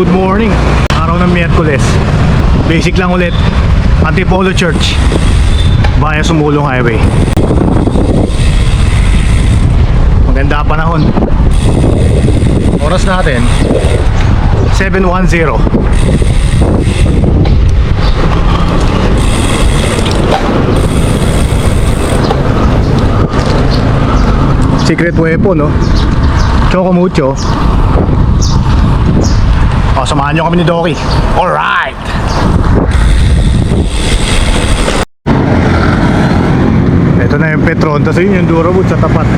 Good morning. Araw ng Miyerkules. Basic lang ulit. Antipolo Church via Sumulong Highway. Maganda panahon. Oras natin 7:10. Secret weapon, no? Choco mucho. O, samahan nyo kami ni Doki. Alright! Ito na yung Petron. Tapos yun yung Durawood sa tapat.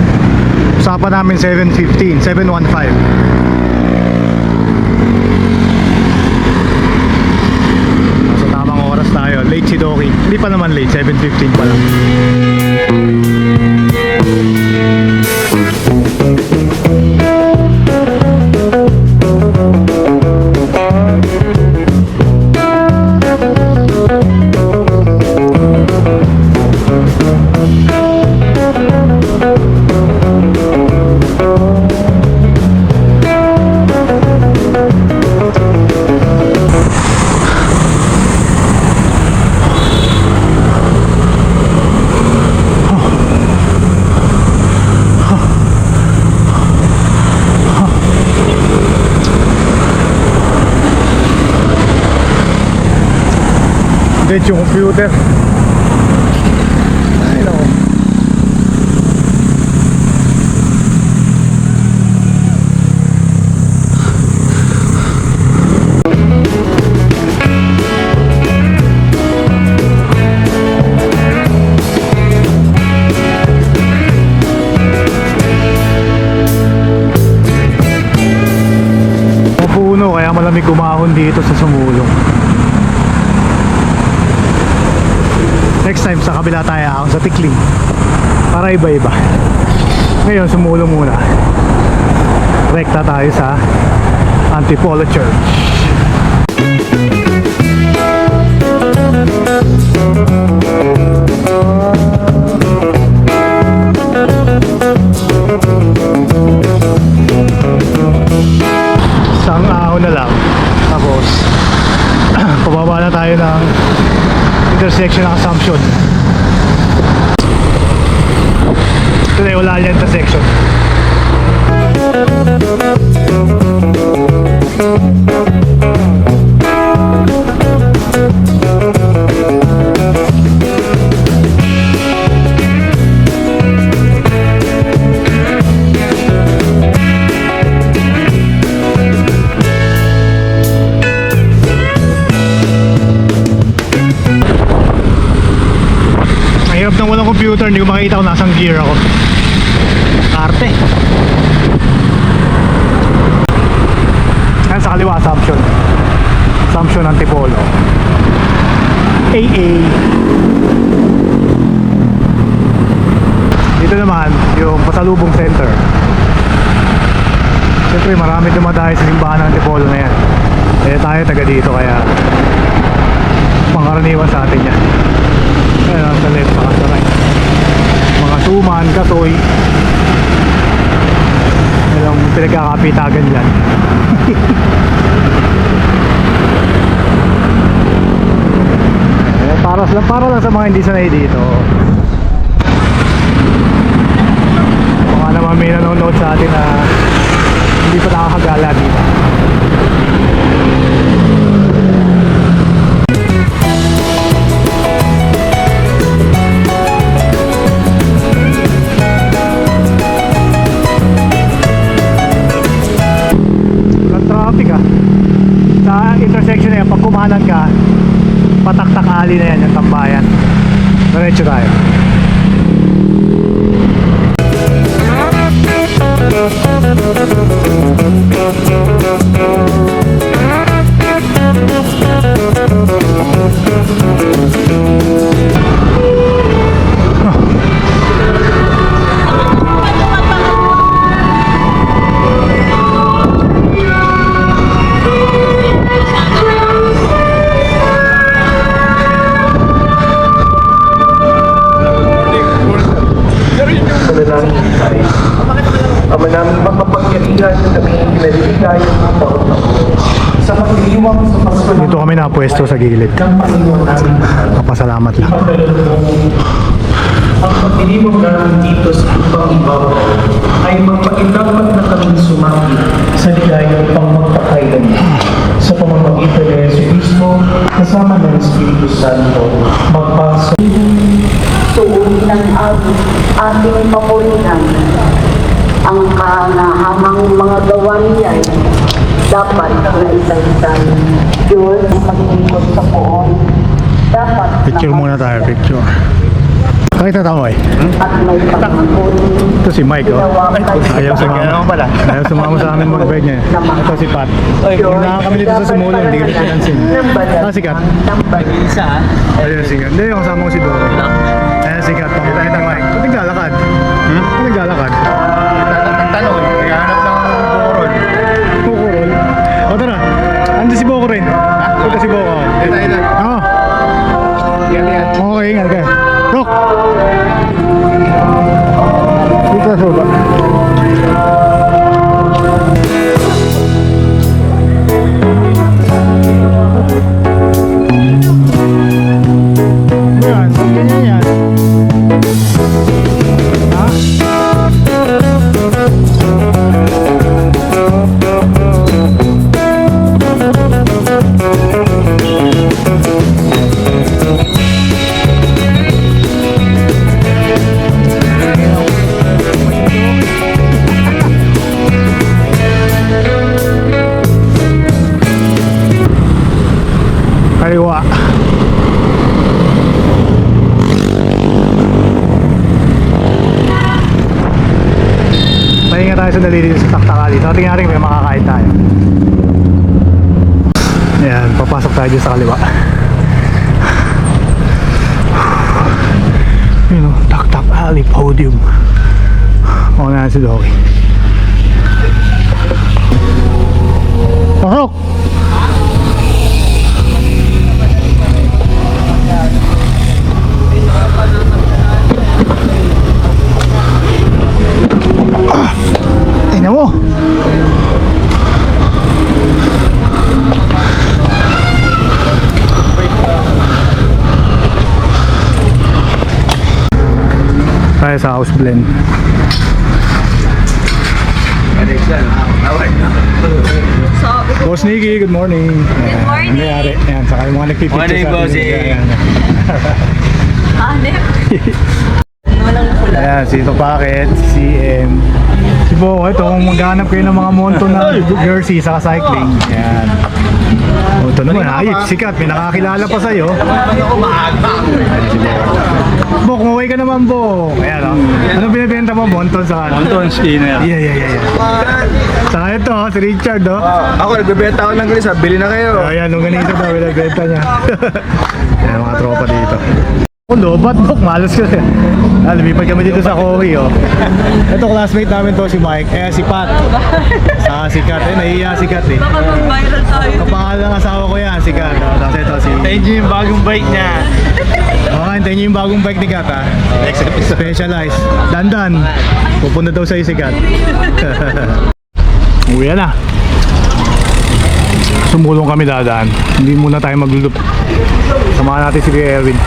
Usapan namin 7:15, 7:15. Nasa tamang oras tayo. Late si Doki. Hindi pa naman late, 7:15 pa lang. Dead yung computer. Ay, no. Mapuno kaya malamig umahon dito sa Sumulong. Next time sa kabila tayo ako sa Tikling para iba-iba. Ngayon Sumulong muna. Rekta tayo sa Antipolo Church. Isang ahon na lang. Tapos pababa na tayo ng intersection ng Assumption. Ito na yung wala niya intersection. Mahirap nang walang computer, hindi ko makita kung nasang gear ako. Arte. Yan sa kaliwa, Assumption. Assumption Antipolo. AA. Dito naman, yung Pasalubong Center. Siyempre marami dumadayo sa simbahan ng Antipolo na yan. Eh tayo taga dito kaya pangkaraniwan sa atin yan. Ayan, sa left, saka sa right. Mga suman, kasoy. Alam, pinagkakapitagan dyan. para lang sa mga hindi sanay dito. Baka naman may nanonood sa atin na hindi pa nakakagala dito. Sa intersection na yan, pag kumanan ka, pataktak ali na yan, yung tambayan. Diretso tayo. Ama namin makapangyarihan sa aming pinaliligayan ng taon-taon. sa pagdiriwang sa Pasko ng Dito kami napwesto sa gilid. Panginoon natin. Kapasalamat lang. Ang pagdiriwang natin dito sa ibang ibabaw ay magpaidapat na kaming sumaki sa ligayang pangmagpakailan sa pamamagitan ni Yesu Cristo kasama ng Espiritu Santo magpasok. Tuon ng ating papurihan. Ang kanahamang mga gawa niya ay dapat na isa-isang Diyos ang maglingkod sa poon. Dapat Picture muna tayo, picture. Kakita tamo eh. at may pangakon. Ito si Mike, oh. Ayaw sumama. Ayaw sumama sa amin mag-bed niya. Ito si Pat. Yung kami dito sa sumulong, hindi ko pinansin. Sikat. Ayun, sikat. Hindi, yung kasama ko si Doro. Ayun, sikat. Pakita kita, Mike. Ba't naglalakad? Ba't naglalakad? Tanong, naghahanap ng bukuron. Bukurol. O tara, ando si Boko rin. Ito si Boko. Ito. Oo. Okay, ingat kayo. Rock! Dito sa baba. Yan, ganyan yan. Ha? Kaliwa. Pahinga tayo sandali dito sa Taktakali. So tingnan natin may makakain tayo. Ayan, papasok tayo dito sa kaliwa. Yun o, Taktak Alley Podium. O na si Dory. Pasok! Tingnan mo. Tayo sa house blend. Boss Nicky, good morning. Good morning. Nangyari. Ayan, saka yung mga nagpipicture Morning, sa atin. bossing. Ayan. Hanep. Walang pula. Ayan, si Ito Packet, si CM. Si Bo, ito kung maghanap kayo ng mga monto na jersey sa cycling. Ayan. O, ito naman, ayos, sikat, may nakakilala pa sa'yo. Bo, kumuwi ka naman, Bo. Ayan, o. Ano binibenta mo? Monton sa ano? Monton spinner. Yeah. Sa ito, si Richard, o. Ako, nagbebenta ako ng gris. Bili na kayo. Ayan, nung ganito daw, benta niya. Ayan, mga tropa dito. Oh, lobat, Bok, malas ka rin. Lumipat kami dito sa Kohi, oh. Ito, classmate namin to, si Mike. Si Pat. Si Kat. Nahihiya si Kat, eh. Baka mag-viral tayo. Kapangal ng asawa ko yan, si Kat. Tapos ito, si... Thank you yung bagong bike niya. Hintayin niyo yung bagong bike ni Kat, ha. Specialized. Dandan. Pupunta daw sa'yo si Kat. Uwi na. Sumulong kami dadaan. Hindi muna tayo maglulup. Samahan natin si Kuya Erwin.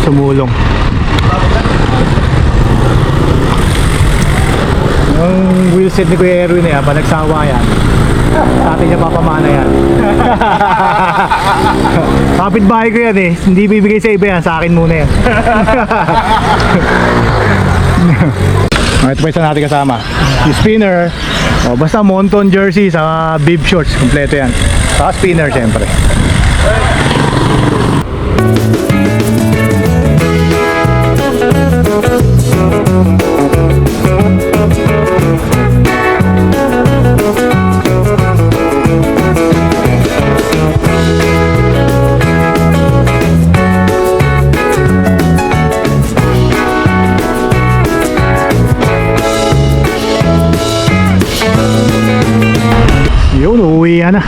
Sumulong. Yung wheelset ni Kuya Erwin pa nagsawa yan. Sa atin niya papamana yan. Kapitbahay ko yan eh. Hindi bibigay sa iba yan. Sa akin muna yan. Ito pa isa natin kasama. Yung spinner. Basta Monton jersey sa bib shorts. Kompleto yan. Saka spinner syempre. Yun, uuwi na.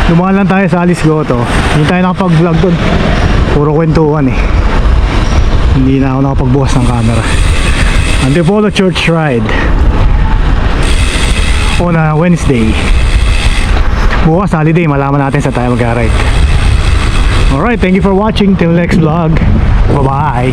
Dumaan lang tayo sa Alice Goto. Hindi tayo nakapag-vlog doon. Puro kwentuhan eh. Hindi na ako nakapagbukas ng camera. Antipolo Church Ride. o na Wednesday. Bukas holiday, malaman natin sa tayo mag-ride. Alright, thank you for watching. Till next vlog. Bye-bye.